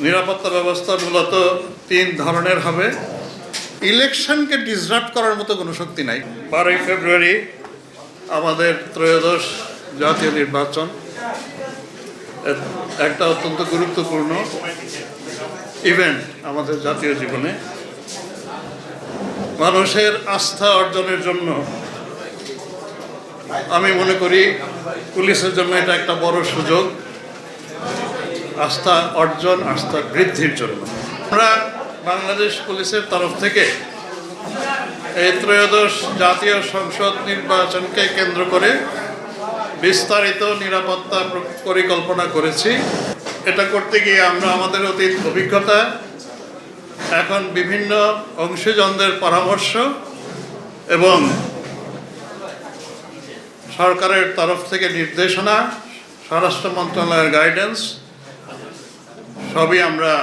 নিরাপত্তা ব্যবস্থা মূলত তিন ধরনের হবে। ইলেকশনকে ডিসরাপ্ট করার মতো কোনো শক্তি নাই। 12ই ফেব্রুয়ারি আমাদের ত্রয়োদশ জাতীয় নির্বাচন, একটা অত্যন্ত গুরুত্বপূর্ণ ইভেন্ট আমাদের জাতীয় জীবনে। মানুষের আস্থা অর্জনের জন্য আমি মনে করি পুলিশের জন্য এটা একটা বড় সুযোগ, আস্থা অর্জন, আস্থা বৃদ্ধির জন্য। আমরা বাংলাদেশ পুলিশের তরফ থেকে এই ত্রয়োদশ জাতীয় সংসদ নির্বাচনকে কেন্দ্র করে বিস্তারিত নিরাপত্তা পরিকল্পনা করেছি। এটা করতে গিয়ে আমরা আমাদের অতীত অভিজ্ঞতা, এখন বিভিন্ন অংশীজনদের পরামর্শ এবং সরকারের তরফ থেকে নির্দেশনা, স্বরাষ্ট্র মন্ত্রণালয়ের গাইডেন্স সবই আমরা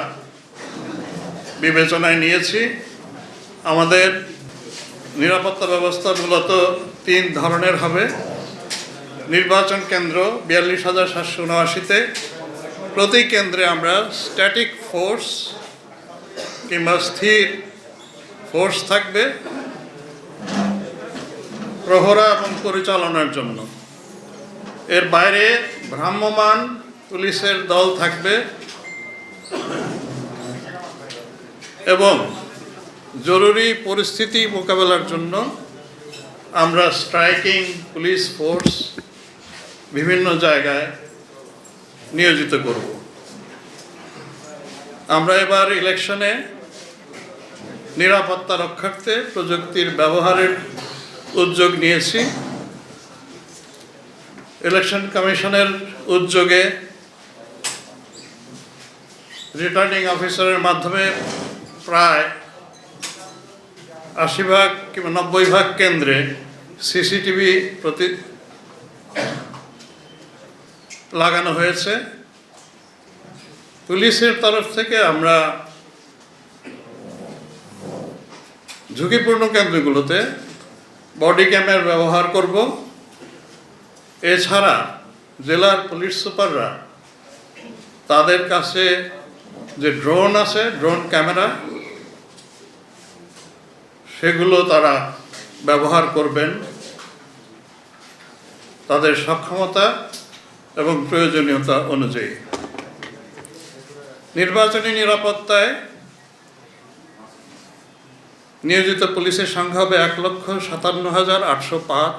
বিবেচনায় নিয়েছি। আমাদের নিরাপত্তা ব্যবস্থা মূলত তিন ধরনের হবে। নির্বাচন কেন্দ্র 42,779-তে প্রতি কেন্দ্রে আমরা স্ট্যাটিক ফোর্স কিংবা স্থির ফোর্স থাকবে প্রহরা এবং পরিচালনার জন্য। এর বাইরে ভ্রাম্যমাণ পুলিশের দল থাকবে এবং জরুরি পরিস্থিতি মোকাবেলার জন্য আমরা স্ট্রাইকিং পুলিশ ফোর্স বিভিন্ন জায়গায় নিয়োজিত করব। আমরা এবার ইলেকশনে নিরাপত্তা রক্ষার্থে প্রযুক্তির ব্যবহারের উদ্যোগ নিয়েছি। ইলেকশন কমিশনের উদ্যোগে রিটার্নিং অফিসারের মাধ্যমে প্রায় 80 কিংবা 90 কেন্দ্রে সিসিটিভি লাগানো হয়েছে। পুলিশের তরফ থেকে আমরা ঝুঁকিপূর্ণ কেন্দ্রগুলোতে বডি ক্যামেরা ব্যবহার করব। এছাড়া জেলার পুলিশ সুপাররা তাদের কাছে যে ড্রোন আছে, ড্রোন ক্যামেরা, সেগুলো তারা ব্যবহার করবেন তাদের সক্ষমতা এবং প্রয়োজনীয়তা অনুযায়ী। নির্বাচনী নিরাপত্তায় নিয়োজিত পুলিশের সংখ্যা হবে 1,57,805।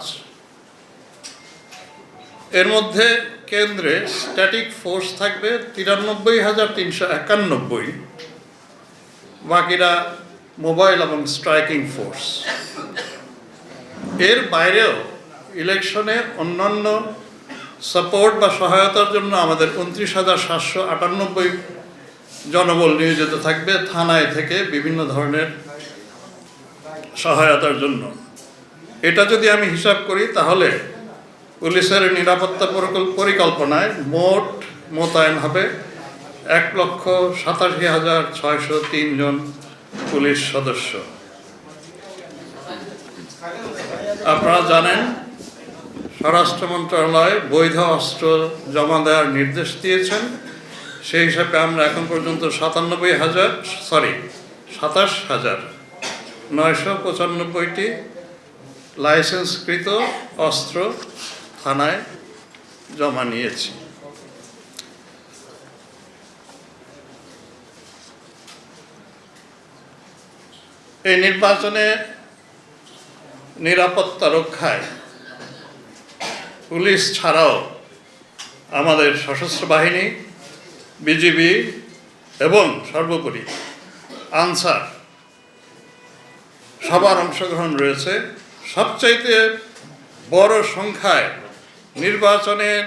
এর মধ্যে কেন্দ্রে স্ট্যাটিক ফোর্স থাকবে 93,391, বাকিরা মোবাইল এবং স্ট্রাইকিং ফোর্স। এর বাইরেও ইলেকশনে অন্যান্য সাপোর্ট বা সহায়তার জন্য আমাদের 29,798 জনবল নিয়োজিত থাকবে থানায় থেকে বিভিন্ন ধরনের সহায়তার জন্য। এটা যদি আমি হিসাব করি তাহলে পুলিশের নিরাপত্তা পরিকল্পনায় মোট মোতায়েন হবে 1,87,603 জন পুলিশ সদস্য। আপনারা জানেন স্বরাষ্ট্র মন্ত্রণালয় বৈধ অস্ত্র জমা দেওয়ার নির্দেশ দিয়েছেন। সেই হিসাবে আমরা এখন পর্যন্ত 27,995টি লাইসেন্সকৃত অস্ত্র থানায় জমা নিয়েছি। এই নির্বাচনে নিরাপত্তা রক্ষায় পুলিশ ছাড়াও আমাদের সশস্ত্র বাহিনী, বিজিবি এবং সর্বোপরি আনসার সবার অংশগ্রহণ রয়েছে। সবচাইতে বড় সংখ্যায় নির্বাচনের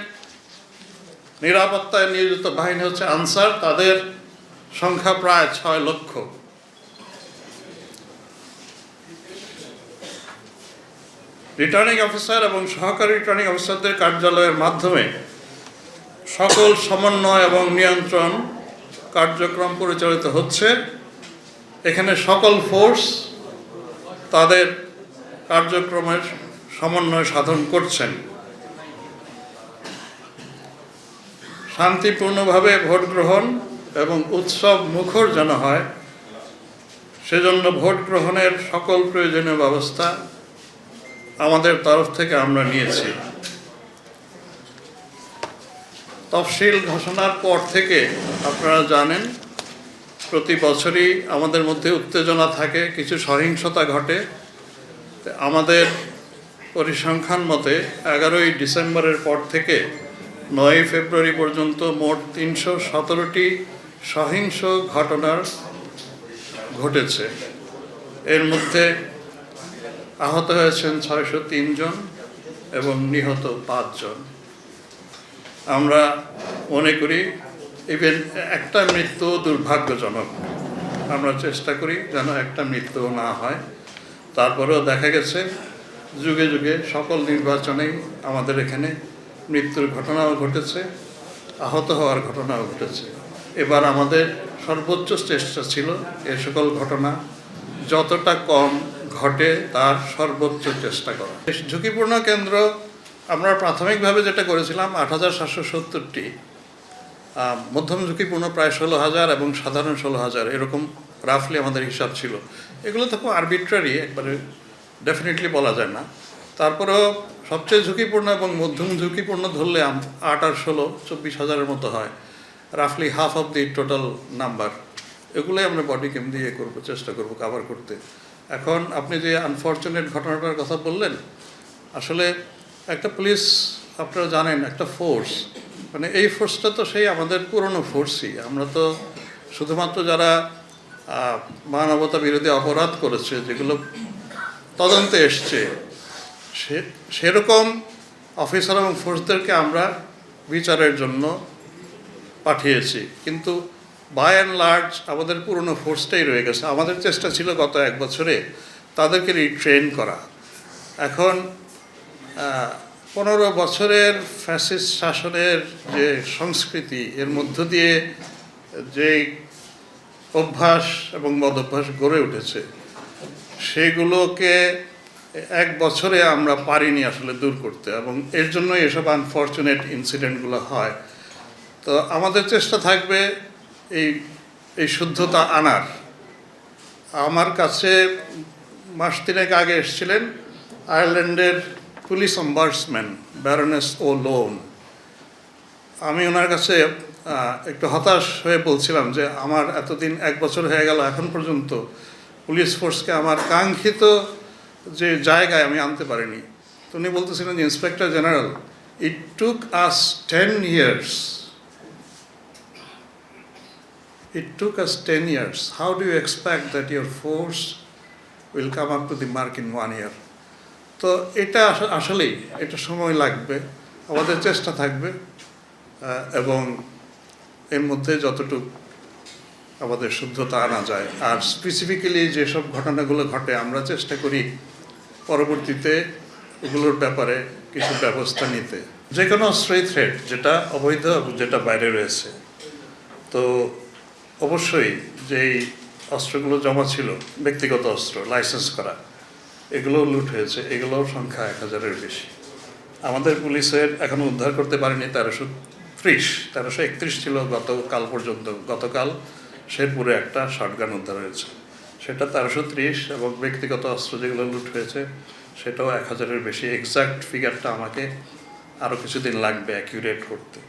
নিরাপত্তায় নিয়োজিত বাহিনী হচ্ছে আনসার, তাদের সংখ্যা প্রায় 6 লক্ষ। রিটার্নিং অফিসার এবং সহকারী রিটার্নিং অফিসারদের কার্যালয়ের মাধ্যমে সকল সমন্বয় এবং নিয়ন্ত্রণ কার্যক্রম পরিচালিত হচ্ছে। এখানে সকল ফোর্স তাদের কার্যক্রমের সমন্বয় সাধন করছেন। শান্তিপূর্ণভাবে ভোট গ্রহণ এবং উৎসব মুখর যেন হয়, সেজন্য ভোট গ্রহণের সকল প্রয়োজনীয় ব্যবস্থা আমাদের তরফ থেকে আমরা নিয়েছি। তফসিল ঘোষণার পর থেকে আপনারা জানেন প্রতি বছরই আমাদের মধ্যে উত্তেজনা থাকে, কিছু সহিংসতা ঘটে। আমাদের পরিসংখ্যান মতে 11ই ডিসেম্বরের পর থেকে 9ই ফেব্রুয়ারি পর্যন্ত মোট 317টি সহিংস ঘটনার ঘটেছে। এর মধ্যে আহত হয়েছেন 603 জন এবং নিহত 5 জন। আমরা মনে করি ইভেন একটা মৃত্যু দুর্ভাগ্যজনক, আমরা চেষ্টা করি যেন একটা মৃত্যু না হয়। তারপরেও দেখা গেছে যুগে যুগে সকল নির্বাচনেই আমাদের এখানে মৃত্যুর ঘটনাও ঘটেছে, আহত হওয়ার ঘটনাও ঘটেছে। এবার আমাদের সর্বোচ্চ চেষ্টা ছিল এ সকল ঘটনা যতটা কম ঘটে তার সর্বোচ্চ চেষ্টা করা। ঝুঁকিপূর্ণ কেন্দ্র আমরা প্রাথমিকভাবে যেটা করেছিলাম 8,770টি, মধ্যম ঝুঁকিপূর্ণ প্রায় 16,000 এবং সাধারণ 16,000, এরকম রাফলি আমাদের হিসাব ছিল। এগুলো তো খুব আরবিট্রারি, একবারে ডেফিনেটলি বলা যায় না। তারপরেও সবচেয়ে ঝুঁকিপূর্ণ এবং মধ্যম ঝুঁকিপূর্ণ ধরলে 8 আর 16 24,000-এর মতো হয়, রাফলি half of the total number. এগুলোই আমরা বডি ক্যাম দিয়ে চেষ্টা করবো কাভার করতে। এখন আপনি যে আনফর্চুনেট ঘটনাটার কথা বললেন, আসলে একটা পুলিশ আপনারা জানেন একটা ফোর্স, মানে এই ফোর্সটা তো সেই আমাদের পুরনো ফোর্সই। আমরা তো শুধুমাত্র যারা মানবতা বিরোধী অপরাধ করেছে, যেগুলো তদন্তে এসছে, সেরকম অফিসার এবং ফোর্সদেরকে আমরা বিচারের জন্য পাঠিয়েছি। কিন্তু বাই অ্যান্ড লার্জ আমাদের পুরনো ফোর্সটাই রয়ে গেছে। আমাদের চেষ্টা ছিল গত 1 বছরে তাদেরকে রিট্রেন করা। এখন 15 বছরের ফ্যাসিস্ট শাসনের যে সংস্কৃতি, এর মধ্য দিয়ে যে অভ্যাস এবং বদভ্যাস গড়ে উঠেছে, সেগুলোকে 1 বছরে আমরা পারিনি আসলে দূর করতে, এবং এর জন্যই এসব আনফর্চুনেট ইনসিডেন্টগুলো হয়। তো আমাদের চেষ্টা থাকবে এই শুদ্ধতা আনার। আমার কাছে মাস 3 আগে এসেছিলেন আয়ারল্যান্ডের পুলিশ অম্বার্সম্যান ব্যারনেস ও লোন। আমি ওনার কাছে একটু হতাশ হয়ে বলছিলাম যে আমার এতদিন 1 বছর হয়ে গেল, এখন পর্যন্ত পুলিশ ফোর্সকে আমার কাঙ্ক্ষিত যে জায়গায় আমি আনতে পারিনি। তো উনি বলতেছিলেন যে inspector general, it took us 10 years. It took us 10 years. How do you expect that your force will come up to the mark in 1 year? তো এটা আসলেই এটা সময় লাগবে, আমাদের চেষ্টা থাকবে, এবং এর মধ্যে যতটুকু আমাদের শুদ্ধতা আনা যায়। আর স্পেসিফিক্যালি যেসব ঘটনাগুলো ঘটে আমরা চেষ্টা করি পরবর্তীতে ওগুলোর ব্যাপারে কিছু ব্যবস্থা নিতে। যে কোনো অস্ত্রই থ্রেট, যেটা অবৈধ এবং যেটা বাইরে রয়েছে, তো অবশ্যই যেই অস্ত্রগুলো জমা ছিল, ব্যক্তিগত অস্ত্র লাইসেন্স করা, এগুলো লুট হয়েছে, এগুলোর সংখ্যা 1,000-এর বেশি। আমাদের পুলিশের এখনও উদ্ধার করতে পারেনি 1331 ছিল গতকাল পর্যন্ত। গতকাল শেরপুরে একটা শটগান উদ্ধার হয়েছে, সেটা 1330, এবং ব্যক্তিগত অস্ত্র যেগুলো লুট হয়েছে সেটাও 1,000-এর বেশি। এক্সাক্ট ফিগারটা আমাকে আরও কিছুদিন লাগবে অ্যাকিউরেট করতে।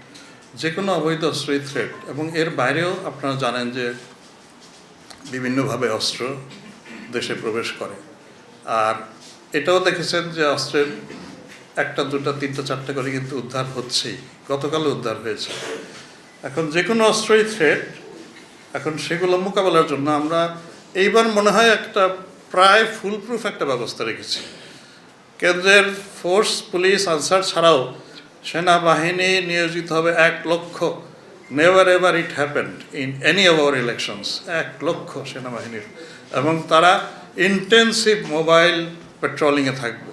যে কোনো অবৈধ অস্ত্রই থ্রেট, এবং এর বাইরেও আপনারা জানেন যে বিভিন্নভাবে অস্ত্র দেশে প্রবেশ করে। আর এটাও দেখেছেন যে অস্ত্রের 1টা 2টা 3টা 4টা করে কিন্তু উদ্ধার হচ্ছেই, গতকালও উদ্ধার হয়েছে। এখন যে কোনো অস্ত্রই থ্রেট। এখন সেগুলো মোকাবেলার জন্য আমরা এইবার মনে হয় একটা প্রায় ফুলপ্রুফ একটা ব্যবস্থা রেখেছি। কেন্দ্রের ফোর্স, পুলিশ, আনসার ছাড়াও সেনাবাহিনী নিয়োজিত হবে 1 লক্ষ। Never ever it happened in any of our elections. 1 লক্ষ সেনাবাহিনীর, এবং তারা ইন্টেন্সিভ মোবাইল পেট্রোলিংয়ে থাকবে।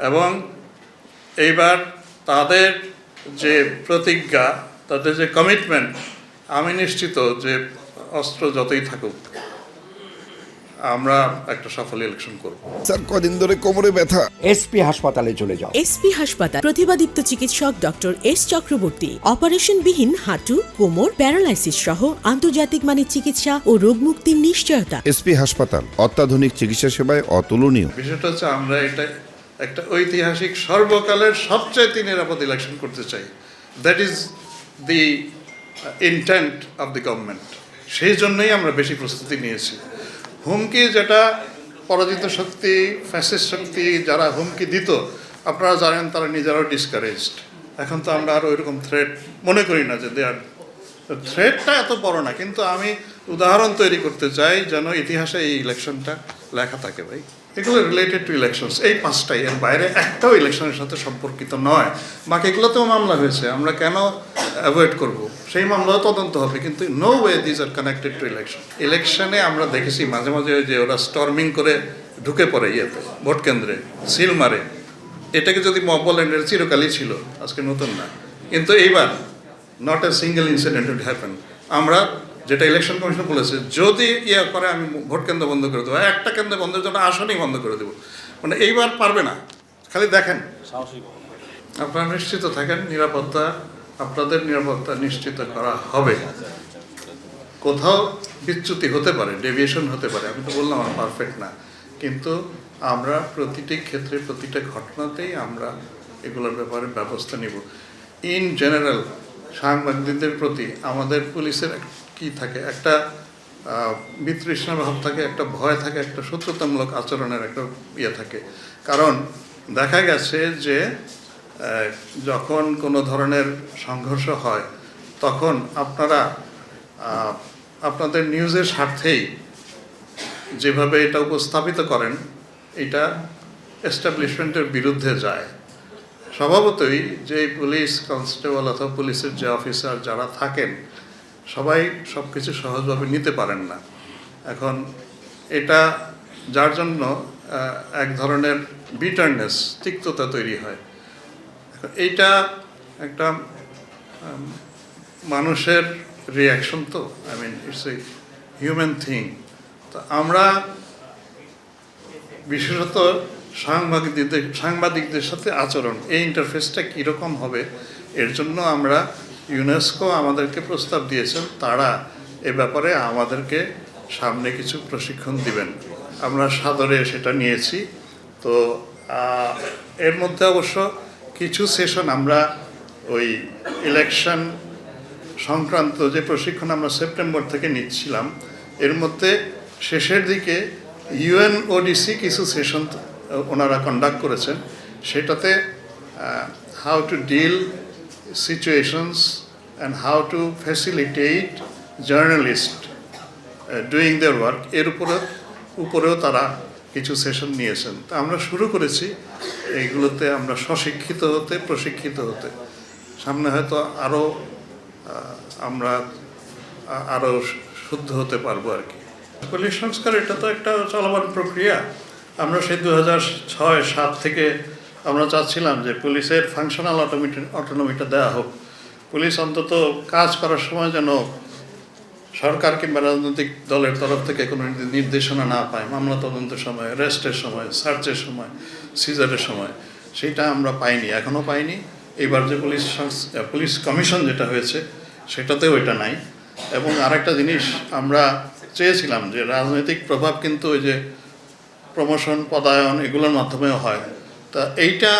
এবং এইবার তাদের যে প্রতিজ্ঞা, তাদের যে কমিটমেন্ট, আমি নিশ্চিত যে অস্ত্র যতই থাকুক আমরা একটা সফল ইলেকশন করব। স্যার কদিন ধরে কোমরে ব্যথা। এসপি হাসপাতালে চলে যাও। এসপি হাসপাতাল, প্রতিভাদীপ্ত চিকিৎসক ডক্টর এস চক্রবর্তী, অপারেশনবিহীন হাঁটু, কোমর, প্যারালাইসিস সহ আন্তর্জাতিক মানের চিকিৎসা ও রোগ মুক্তির নিশ্চয়তা। এসপি হাসপাতাল, অত্যাধুনিক চিকিৎসা সেবায় অতুলনীয়। বিষয়টা হচ্ছে আমরা এটা একটা ঐতিহাসিক সর্বকালের সবচেয়ে নিরাপদ ইলেকশন করতে চাই। That is the intent of the government. সেই জন্যই আমরা বেশি প্রস্তুতি নিয়েছি। হুমকি যেটা পরাজিত শক্তি, ফ্যাসিস্ট শক্তি যারা হুমকি দিত, আপনারা জানেন তারা নিজেরাও ডিসকারেজড। এখন তো আমরা আর ওইরকম থ্রেট মনে করি না যে দেয়ার থ্রেটটা এত বড় না, কিন্তু আমি উদাহরণ তৈরি করতে চাই যেন ইতিহাসে এই ইলেকশনটা লেখা থাকে। ভাই, এগুলো রিলেটেড টু ইলেকশনস, এই পাঁচটাই, এর বাইরে একটাও ইলেকশনের সাথে সম্পর্কিত নয়। বাকি এগুলোতেও মামলা হয়েছে, আমরা কেন অ্যাভয়েড করব? সেই মামলাও তদন্ত হবে, কিন্তু no way these are connected to election. ইলেকশনে আমরা দেখেছি মাঝে মাঝে যে ওরা স্টর্মিং করে ঢুকে পড়ে ইয়েতে, ভোট কেন্দ্রে সিল মারে। এটাকে যদি মব বলেন, এটা চিরকালই ছিল, আজকে নতুন না। কিন্তু এইবার not a single incident would happen. আমরা যেটা ইলেকশন কমিশন বলেছে, যদি ইয়ে করে আমি ভোট কেন্দ্র বন্ধ করে দেবো, একটা কেন্দ্র বন্ধের জন্য আসনই বন্ধ করে দেবো। মানে এইবার পারবে না, খালি দেখেন। আপনারা নিশ্চিত থাকেন, নিরাপত্তা, আপনাদের নিরাপত্তা নিশ্চিত করা হবে। কোথাও বিচ্যুতি হতে পারে, ডেভিয়েশন হতে পারে, আমি তো বললাম আমার পারফেক্ট না, কিন্তু আমরা প্রতিটি ক্ষেত্রে, প্রতিটা ঘটনাতেই আমরা এগুলোর ব্যাপারে ব্যবস্থা নিব। ইন জেনারেল সাংবাদিকদের প্রতি আমাদের পুলিশের কি থাকে, একটা বিতৃষ্ণা ভাব থাকে, একটা ভয় থাকে, একটা শত্রুতামূলক আচরণের একটা ইয়ে থাকে। কারণ দেখা গেছে যে যখন কোনো ধরনের সংঘর্ষ হয়, তখন আপনারা আপনাদের নিউজের স্বার্থেই যেভাবে এটা উপস্থাপিত করেন, এটা এস্টাবলিশমেন্টের বিরুদ্ধে যায়। স্বভাবতই যে পুলিশ কনস্টেবল অথবা পুলিশের যে অফিসার যারা থাকেন, সবাই সব কিছু সহজভাবে নিতে পারেন না। এখন এটা যার জন্য এক ধরনের বিটারনেস, তিক্ততা তৈরি হয়। এইটা একটা মানুষের রিয়াকশন, তো I mean it's a human thing. তো আমরা বিশেষত সাংবাদিকদের সাথে আচরণ, এই ইন্টারফেসটা কীরকম হবে, এর জন্য আমরা ইউনেস্কো আমাদেরকে প্রস্তাব দিয়েছেন, তারা এ ব্যাপারে আমাদেরকে সামনে কিছু প্রশিক্ষণ দিবেন। আমরা সাদরে সেটা নিয়েছি। তো এর মধ্যে অবশ্য কিছু সেশন আমরা ওই ইলেকশন সংক্রান্ত যে প্রশিক্ষণ আমরা সেপ্টেম্বর থেকে নিচ্ছিলাম, এর মধ্যে শেষের দিকে ইউএনওডিসি কিছু সেশন ওনারা কন্ডাক্ট করেছেন। সেটাতে how to deal situations and how to facilitate journalist doing their work, এর উপরেও তারা কিছু সেশন নিয়েছেন। তা আমরা শুরু করেছি এইগুলোতে আমরা স্বশিক্ষিত হতে, প্রশিক্ষিত হতে। সামনে হয়তো আমরা আরও শুদ্ধ হতে পারবো আর কি। পুলিশ সংস্কার এটা তো একটা চলমান প্রক্রিয়া। আমরা সেই 2006-07 থেকে আমরা চাচ্ছিলাম যে পুলিশের ফাংশনাল অটোনমিটা দেওয়া হোক। পুলিশ অন্তত কাজ করার সময় যেন সরকার কিংবা রাজনৈতিক দলের তরফ থেকে কোনো নির্দেশনা না পায়, মামলা তদন্তের সময়, অ্যারেস্টের সময়, সার্চের সময়, সিজারের সময়। সেটা আমরা পাইনি, এখনও পাইনি। এইবার যে পুলিশ কমিশন যেটা হয়েছে, সেটাতেও এটা নাই। এবং আরেকটা জিনিস আমরা চেয়েছিলাম যে রাজনৈতিক প্রভাব কিন্তু ওই যে প্রমোশন, পদায়ন, এগুলোর মাধ্যমেও হয়। তা এইটা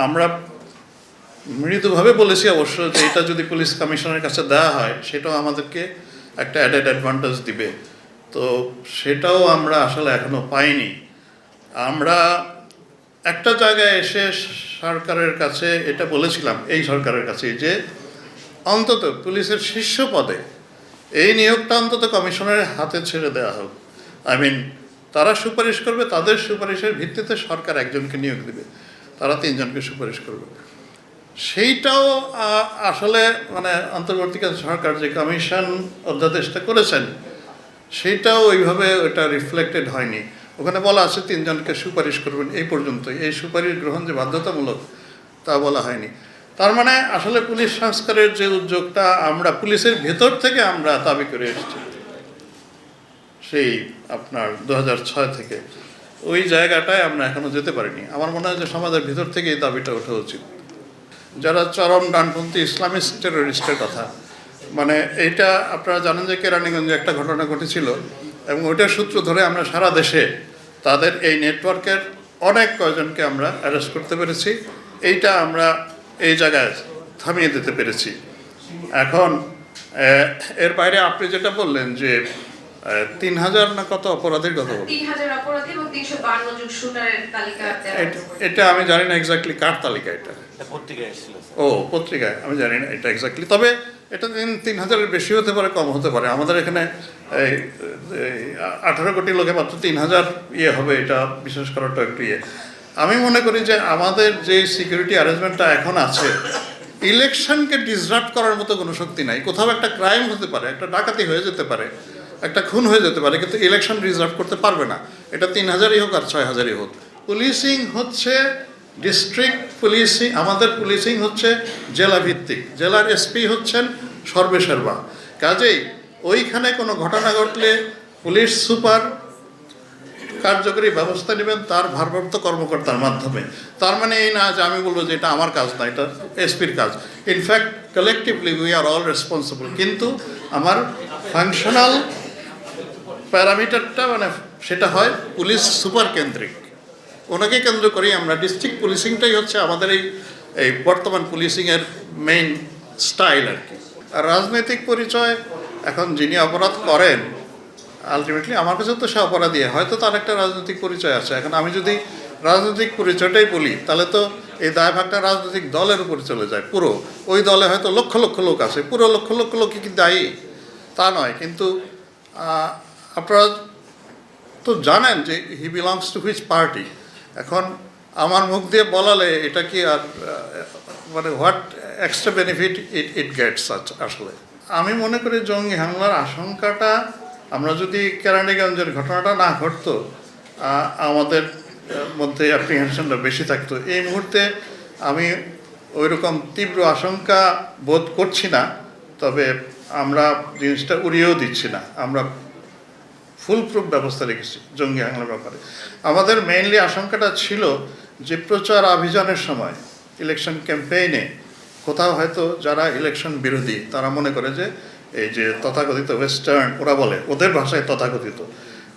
আমরা মৃদুভাবে বলেছি অবশ্য যে এটা যদি পুলিশ কমিশনের কাছে দেওয়া হয়, সেটাও আমাদেরকে একটা অ্যাডেড অ্যাডভান্টেজ দিবে। তো সেটাও আমরা আসলে এখনও পাইনি। আমরা একটা জায়গায় এসে সরকারের কাছে এটা বলেছিলাম, এই সরকারের কাছে, যে অন্তত পুলিশের শীর্ষ পদে এই নিয়োগটা অন্তত কমিশনের হাতে ছেড়ে দেওয়া হোক। আই মিন, তারা সুপারিশ করবে, তাদের সুপারিশের ভিত্তিতে সরকার একজনকে নিয়োগ দেবে, তারা 3 জনকে সুপারিশ করবে। সেইটাও আসলে মানে অন্তর্বর্তীকালীন সরকার যে কমিশন অধ্যাদেশটা করেছেন, সেইটাও ওইভাবে ওটা রিফ্লেক্টেড হয়নি। ওখানে বলা আছে 3 জনকে সুপারিশ করবেন, এই পর্যন্তই। এই সুপারিশ গ্রহণ যে বাধ্যতামূলক, তা বলা হয়নি। তার মানে আসলে পুলিশ সংস্কারের যে উদ্যোগটা আমরা পুলিশের ভেতর থেকে আমরা দাবি করে এসেছি, সেই আপনার 2006 থেকে ওই জায়গাটায় আমরা এখনো যেতে পারিনি। আমার মনে হয় যে সমাজের ভিতর থেকে এই দাবিটা ওঠা উচিত। যারা চরম ডানপন্থী ইসলামিস্ট টেররিস্টের কথা, মানে এইটা আপনারা জানেন যে কেরানীগঞ্জে একটা ঘটনা ঘটেছিল এবং ওইটার সূত্র ধরে আমরা সারা দেশে তাদের এই নেটওয়ার্কের অনেক কয়জনকে আমরা অ্যারেস্ট করতে পেরেছি। এইটা আমরা এই জায়গায় থামিয়ে দিতে পেরেছি। এখন এর বাইরে আপনি যেটা বললেন যে 3000 না কত অপরাধীর কথা বললেন, 3000 অপরাধী এবং 352 জন শুটারের তালিকা এটা আমি জানি না এক্স্যাক্টলি কার তালিকা এটা। পত্রিকায় এসেছিল। ও পত্রিকায়, আমি জানি না এটা এক্স্যাক্টলি। তবে এটা 3000-এর বেশি হতে পারে, কম হতে পারে। আমাদের এখানে এই 18 কোটি লোকে মাত্র 3000 হবে, এটা বিশেষ করাটা একটু আমি মনে করি যে আমাদের যে সিকিউরিটি অ্যারেঞ্জমেন্টটা এখন আছে, ইলেকশনকে ডিসরাপ্ট করার মতো কোনো শক্তি নাই। কোথাও একটা ক্রাইম হতে পারে, একটা ডাকাতি হয়ে যেতে পারে, একটা খুন হয়ে যেতে পারে, কিন্তু ইলেকশন ডিসরাপ্ট করতে পারবে না। এটা 3000-ই হোক আর 6000-ই হোক। পুলিশিং হচ্ছে ডিস্ট্রিক্ট পুলিশিং, আমাদের পুলিশিং হচ্ছে জেলা ভিত্তিক। জেলার এসপি হচ্ছেন সর্বেসর্বা। কাজেই ওইখানে কোনো ঘটনা ঘটলে পুলিশ সুপার কার্যকরী ব্যবস্থা নেবেন তার ভারপ্রাপ্ত কর্মকর্তার মাধ্যমে। তার মানে এই না যে আমি বলবো যে এটা আমার কাজ না, এটা এসপির কাজ। In fact collectively we are all responsible. কিন্তু আমার ফাংশনাল প্যারামিটারটা মানে সেটা হয় পুলিশ সুপার কেন্দ্রিক, ওনাকে কেন্দ্র করেই আমরা ডিস্ট্রিক্ট পুলিশিংটাই হচ্ছে আমাদের এই বর্তমান পুলিশিংয়ের মেইন স্টাইল আর কি। আর রাজনৈতিক পরিচয়, এখন যিনি অপরাধ করেন আলটিমেটলি আমার কাছে তো সে অপরাধী, হয়তো তার একটা রাজনৈতিক পরিচয় আছে। এখন আমি যদি রাজনৈতিক পরিচয়টাই বলি তাহলে তো এই দায়ভাগটা রাজনৈতিক দলের উপরে চলে যায়। পুরো ওই দলে হয়তো লক্ষ লক্ষ লোক আছে, পুরো লক্ষ লক্ষ লোকই কি দায়ী তা নয়। কিন্তু আপনারা তো জানেন যে হি বিলংস টু হুইচ পার্টি। এখন আমার মুখ দিয়ে বলালে এটা কি আর মানে what extra benefit it gets আসলে। আমি মনে করি জঙ্গি হামলার আশঙ্কাটা, আমরা যদি কেরানীগঞ্জের ঘটনাটা না ঘটতো আমাদের মধ্যে অ্যাপ্রিহেনশনটা বেশি থাকতো। এই মুহূর্তে আমি ওই রকম তীব্র আশঙ্কা বোধ করছি না, তবে আমরা জিনিসটা উড়িয়েও দিচ্ছি না। আমরা ফুল প্রুফ ব্যবস্থা রেখেছি জঙ্গি হামলার ব্যাপারে। আমাদের মেইনলি আশঙ্কাটা ছিল যে প্রচার অভিযানের সময় ইলেকশন ক্যাম্পেইনে কোথাও হয়তো যারা ইলেকশন বিরোধী তারা মনে করে যে এই যে তথাকথিত ওয়েস্টার্ন, ওরা বলে ওদের ভাষায় তথাকথিত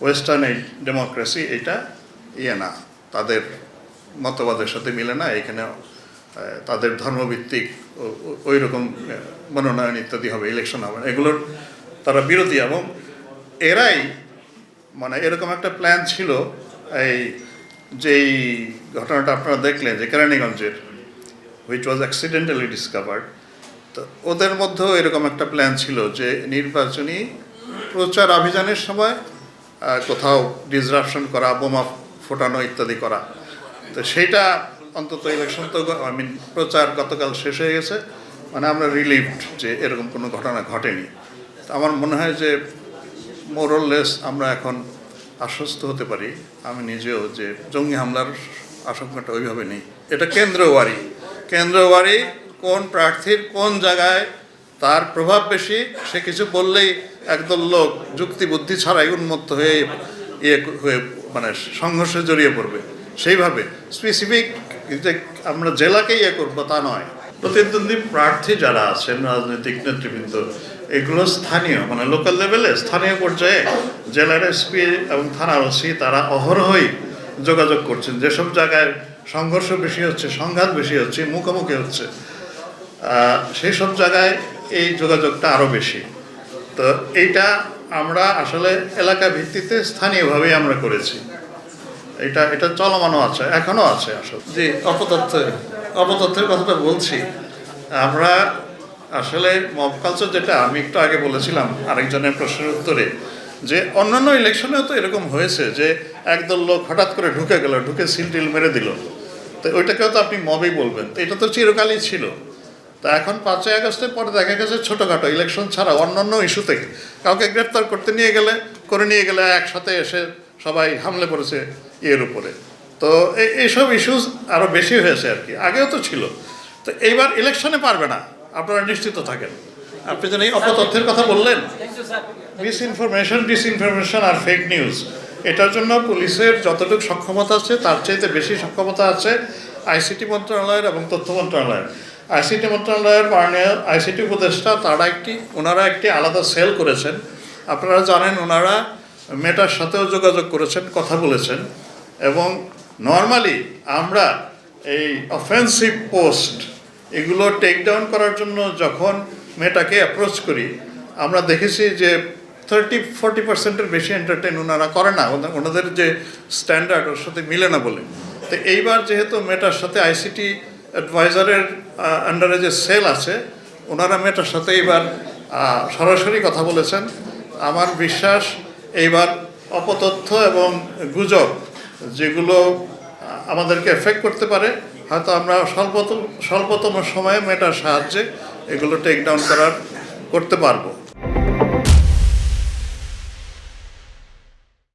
ওয়েস্টার্ন এই ডেমোক্রেসি, এটা না, তাদের মতবাদের সাথে মিলে না, এখানে তাদের ধর্মভিত্তিক ওই রকম মনোনয়ন ইত্যাদি হবে, ইলেকশন হবে, এগুলোর তারা বিরোধী। এবং এরাই মানে এরকম একটা প্ল্যান ছিল। এই যেই ঘটনাটা আপনারা দেখলেন যে কেরানীগঞ্জের, হুইচ ওয়াজ অ্যাক্সিডেন্টালি ডিসকভার্ড, তো ওদের মধ্যেও এরকম একটা প্ল্যান ছিল যে নির্বাচনী প্রচার অভিযানের সময় কোথাও ডিসরাপশন করা, বোমা ফোটানো ইত্যাদি করা। তো সেইটা অন্তত ইলেকশন তো প্রচার গতকাল শেষ হয়ে গেছে, মানে আমরা রিলিভড যে এরকম কোনো ঘটনা ঘটেনি। আমার মনে হয় যে মোরলেস আমরা এখন আশ্বস্ত হতে পারি, আমি নিজেও, যে জঙ্গি হামলার আশঙ্কাটা ওইভাবে নেই। এটা কেন্দ্রবাড়ি কোন প্রার্থীর কোন জায়গায় তার প্রভাব বেশি, সে কিছু বললেই একদল লোক যুক্তি বুদ্ধি ছাড়াই উন্মত্ত হয়ে হয়ে মানে সংঘর্ষে জড়িয়ে পড়বে। সেইভাবে স্পেসিফিক যে আমরা জেলাকে করবো তা নয়। প্রতিদ্বন্দ্বী প্রার্থী যারা আছেন রাজনৈতিক নেতৃবৃন্দ, এগুলো স্থানীয় মানে লোকাল লেভেলে স্থানীয় পর্যায়ে জেলার এসপি এবং থানার ওসি তারা অহরহই যোগাযোগ করছেন। যেসব জায়গায় সংঘর্ষ বেশি হচ্ছে, সংঘাত বেশি হচ্ছে, মুখোমুখি হচ্ছে, সেই সব জায়গায় এই যোগাযোগটা আরও বেশি। তো এইটা আমরা আসলে এলাকা ভিত্তিতে স্থানীয়ভাবেই আমরা করেছি। এটা চলমানও আছে, এখনও আছে আসলে। জি, অপতথ্যের কথাটা বলছি। আমরা আসলে মব কালচার, যেটা আমি একটু আগে বলেছিলাম আরেকজনের প্রশ্নের উত্তরে, যে অন্যান্য ইলেকশনেও তো এরকম হয়েছে যে একদল লোক হঠাৎ করে ঢুকে সিল টিল মেরে দিল, তো ওইটাকেও তো আপনি মবই বলবেন। তো এটা তো চিরকালই ছিল। তা এখন 5ই আগস্টের পরে দেখা গেছে ছোটোখাটো ইলেকশন ছাড়া অন্যান্য ইস্যু থেকে কাউকে গ্রেপ্তার করে নিয়ে গেলে একসাথে এসে সবাই হামলে পড়েছে এর উপরে। তো এইসব ইস্যুস আরও বেশি হয়েছে আর কি, আগেও তো ছিল। তো এইবার ইলেকশনে পারবে না, আপনারা নিশ্চিত থাকেন। আপনি যেন এই অপতথ্যের কথা বললেন, ডিসইনফরমেশন আর ফেক নিউজ, এটার জন্য পুলিশের যতটুকু সক্ষমতা আছে তার চাইতে বেশি সক্ষমতা আছে আইসিটি মন্ত্রণালয়ের এবং তথ্য মন্ত্রণালয়ের। আইসিটি মন্ত্রণালয়ের মাননীয় আইসিটি উপদেষ্টা ওনারা একটি আলাদা সেল করেছেন। আপনারা জানেন ওনারা মেটার সাথেও যোগাযোগ করেছেন, কথা বলেছেন, এবং নর্মালি আমরা এই অফেন্সিভ পোস্ট এগুলো টেক ডাউন করার জন্য যখন মেটাকে অ্যাপ্রোচ করি, আমরা দেখেছি যে 30-40% বেশি এন্টারটেইন ওনারা করে না, ওনাদের যে স্ট্যান্ডার্ড ওর সাথে মিলে না বলে। তো এইবার যেহেতু মেটার সাথে আইসিটি অ্যাডভাইজারের আন্ডারে যে সেল আছে, ওনারা মেটার সাথে এইবার সরাসরি কথা বলেছেন। আমার বিশ্বাস এইবার অপতথ্য এবং গুজব যেগুলো আমাদেরকে এফেক্ট করতে পারে, হয়তো আমরা স্বল্পতম সময়ে মেটার সাহায্যে এগুলো টেক ডাউন করতে পারবো।